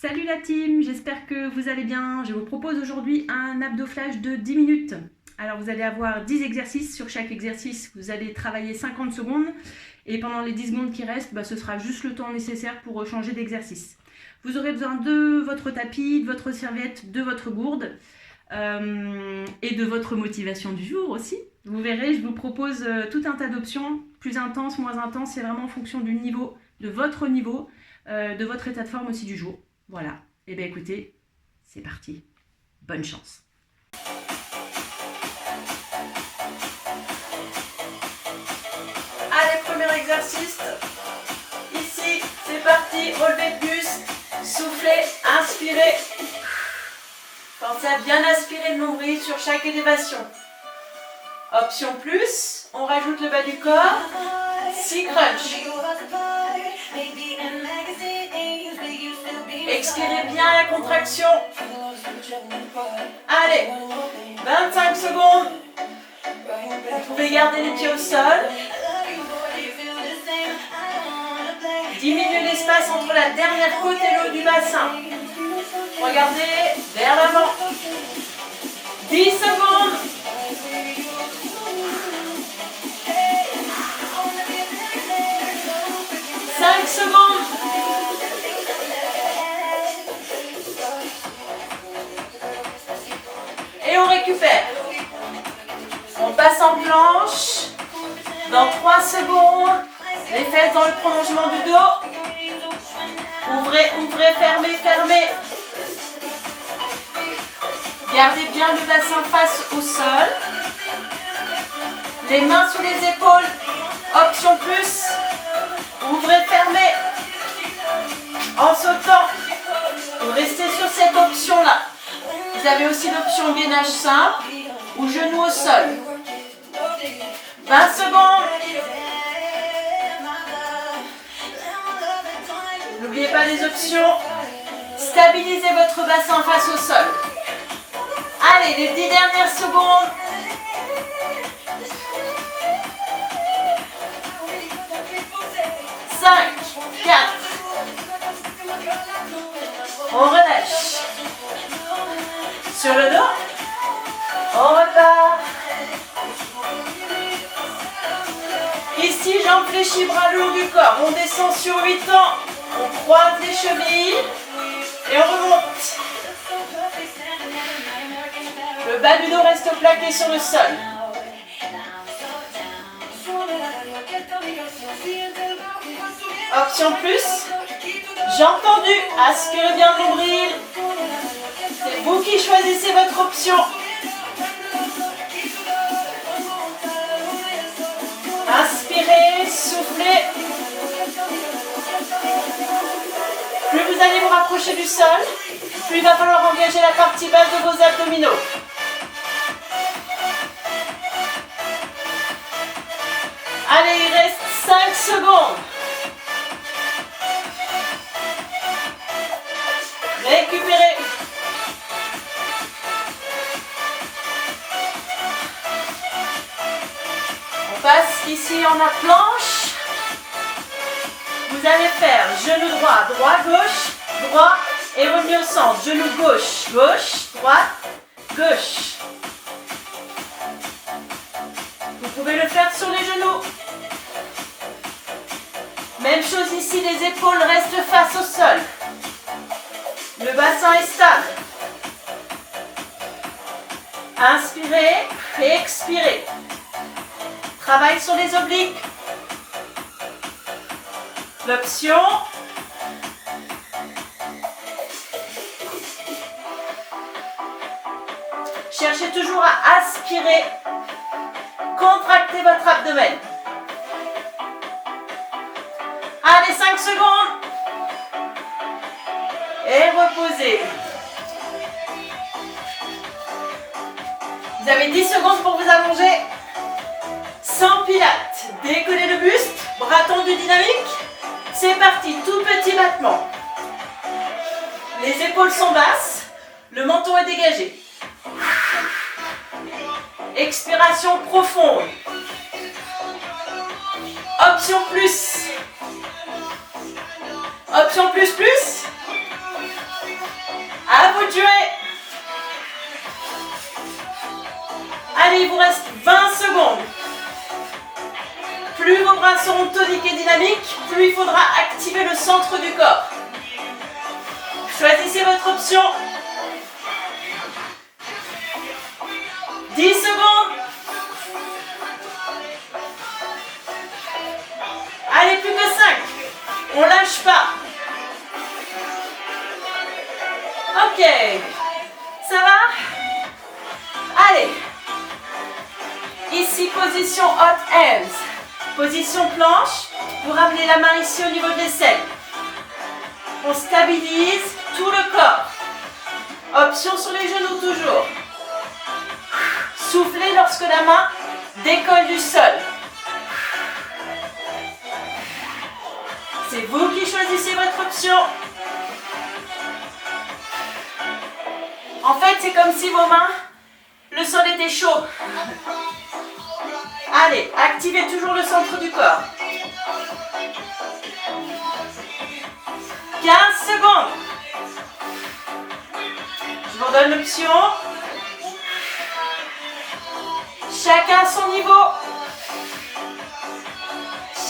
Salut la team, j'espère que vous allez bien. Je vous propose aujourd'hui un abdo flash de 10 minutes. Alors vous allez avoir 10 exercices. Sur chaque exercice, vous allez travailler 50 secondes. Et pendant les 10 secondes qui restent, ce sera juste le temps nécessaire pour changer d'exercice. Vous aurez besoin de votre tapis, de votre serviette, de votre gourde et de votre motivation du jour aussi. Vous verrez, je vous propose tout un tas d'options, plus intenses, moins intenses. C'est vraiment en fonction du niveau, de votre niveau, de votre état de forme aussi du jour. Voilà, et bien écoutez, c'est parti, bonne chance. Allez, premier exercice, ici, c'est parti, relevé de buste, soufflez, inspirez. Pensez à bien aspirer le nombril sur chaque élévation. Option plus, on rajoute le bas du corps, 6 crunch. Expirez bien la contraction. Allez, 25 secondes. Vous pouvez garder les pieds au sol. Diminuez l'espace entre la dernière côte et le haut du bassin. Regardez vers l'avant. 10 secondes. 5 secondes. Et on récupère. On passe en planche. Dans 3 secondes. Les fesses dans le prolongement du dos. Ouvrez, ouvrez, fermez, fermez. Gardez bien le bassin face au sol. Les mains sous les épaules. Option plus. Ouvrez, fermez. En sautant. Vous restez sur cette option-là. Vous avez aussi l'option gainage simple ou genou au sol. 20 secondes. N'oubliez pas les options. Stabilisez votre bassin face au sol. Allez, les 10 dernières secondes. 5, 4. On relâche. Sur le dos. On repart. Ici, jambes fléchies, bras le haut du corps. On descend sur 8 ans. On croise les chevilles. Et on remonte. Le bas du dos reste plaqué sur le sol. Option plus. J'ai entendu. Aspirez bien le nombril. C'est vous qui choisissez votre option. Inspirez, soufflez. Plus vous allez vous rapprocher du sol, plus il va falloir engager la partie basse de vos abdominaux. Allez, il reste 5 secondes. Récupérez. On passe ici en la planche. Vous allez faire genou droit, droit, gauche, droit et remis au centre. Genou gauche, gauche, droite, gauche. Vous pouvez le faire sur les genoux. Même chose ici, les épaules restent face au sol. Le bassin est stable. Inspirez et expirez. Travail sur les obliques. L'option. Cherchez toujours à aspirer. Contractez votre abdomen. Allez, 5 secondes. Et reposez. Vous avez 10 secondes pour vous allonger. Sans pilates. Décollez le buste. Bras tendus dynamiques. C'est parti. Tout petit battement. Les épaules sont basses. Le menton est dégagé. Expiration profonde. Option plus. Option plus plus. dynamique, plus il faudra activer le centre du corps. Choisissez votre option. 10 secondes. Allez, plus que 5. On lâche pas. Ok. Ça va? Allez. Ici, position hot hands. Position planche. Vous ramenez la main ici au niveau de l'aisselle. On stabilise tout le corps. Option sur les genoux toujours. Soufflez lorsque la main décolle du sol. C'est vous qui choisissez votre option. En fait, c'est comme si vos mains, le sol était chaud. Allez, activez toujours le centre du corps. 15 secondes. Je vous donne l'option. Chacun son niveau.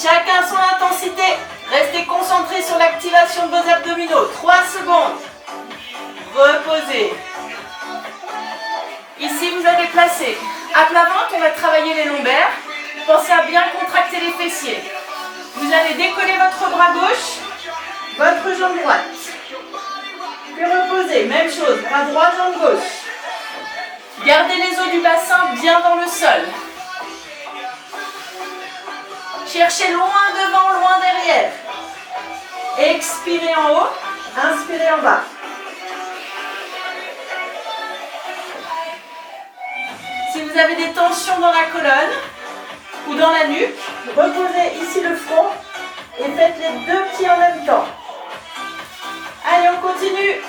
Chacun son intensité. Restez concentrés sur l'activation de vos abdominaux. 3 secondes. Reposez. Ici, vous avez placé à plat ventre, on va travailler les lombaires. Pensez à bien contracter les fessiers. Vous allez décoller votre bras gauche, votre jambe droite. Puis reposez, même chose, bras droit, jambe gauche. Gardez les os du bassin bien dans le sol. Cherchez loin devant, loin derrière. Expirez en haut, inspirez en bas. Si vous avez des tensions dans la colonne ou dans la nuque, reposez ici le front et faites les deux pieds en même temps. Allez, on continue.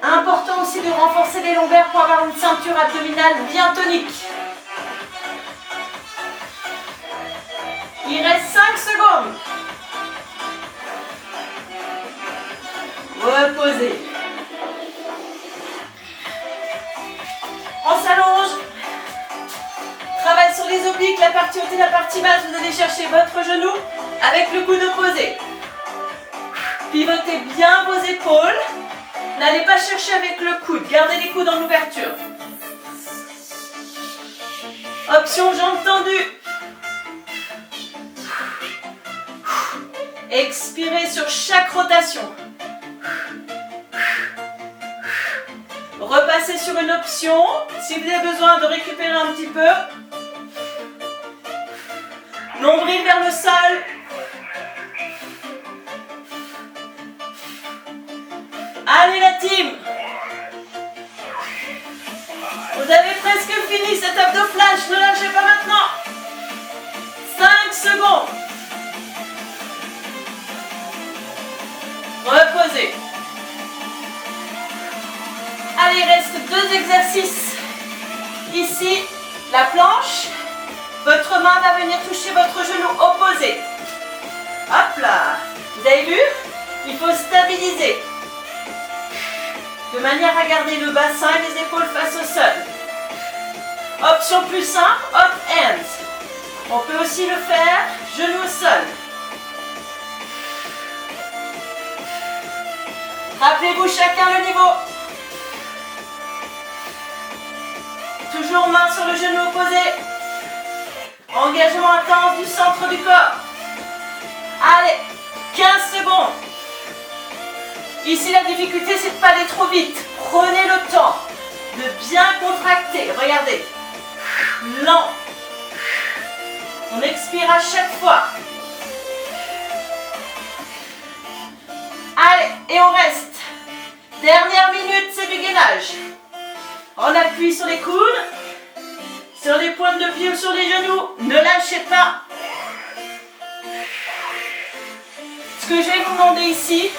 Important aussi de renforcer les lombaires pour avoir une ceinture abdominale bien tonique. Il reste 5 secondes. Reposez. On s'allonge. Travaille sur les obliques, la partie haute et la partie basse. Vous allez chercher votre genou avec le coude opposé. Pivotez bien vos épaules. N'allez pas chercher avec le coude. Gardez les coudes en ouverture. Option jambes tendues. Expirez sur chaque rotation. Repassez sur une option. Si vous avez besoin de récupérer un petit peu. Nombril vers le sol. Allez la team. Vous avez presque fini cet abdo flash. Ne lâchez pas maintenant. 5 secondes. Reposez. Allez, il reste 2 exercices. Ici, la planche. Votre main va venir toucher votre genou opposé. Hop là. Vous avez vu? Il faut stabiliser. De manière à garder le bassin et les épaules face au sol. Option plus simple, hot hands. On peut aussi le faire, genou au sol. Rappelez-vous chacun le niveau. Toujours main sur le genou opposé. Engagement intense du centre du corps. Allez, 15 secondes. Ici, la difficulté, c'est de ne pas aller trop vite. Prenez le temps de bien contracter. Regardez. Lent. On expire à chaque fois. Allez, et on reste. Dernière minute, c'est du gainage. On appuie sur les coudes, sur les pointes de pied ou sur les genoux. Ne lâchez pas. Ce que je vais vous demander ici,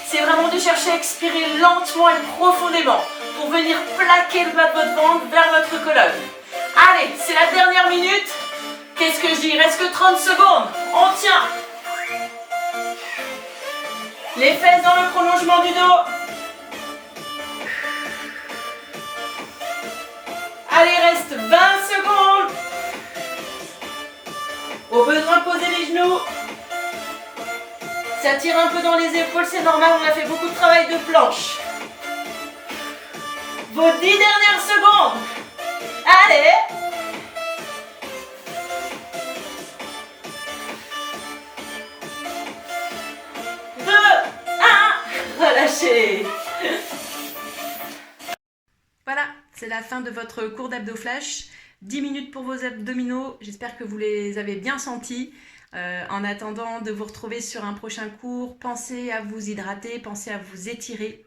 c'est vraiment de chercher à expirer lentement et profondément pour venir plaquer le bas de votre ventre vers votre colonne. Allez, c'est la dernière minute. Qu'est-ce que je dis? Il reste que 30 secondes. On tient. Les fesses dans le prolongement du dos. Allez, il reste 20 secondes. Au besoin, posez les genoux. Ça tire un peu dans les épaules, c'est normal, on a fait beaucoup de travail de planche. Vos 10 dernières secondes. Allez. 2, 1, relâchez. Voilà, c'est la fin de votre cours d'abdos flash. 10 minutes pour vos abdominaux, j'espère que vous les avez bien sentis. En attendant de vous retrouver sur un prochain cours, pensez à vous hydrater, pensez à vous étirer.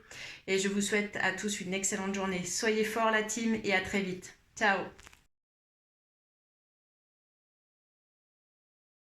Et je vous souhaite à tous une excellente journée. Soyez forts la team et à très vite. Ciao!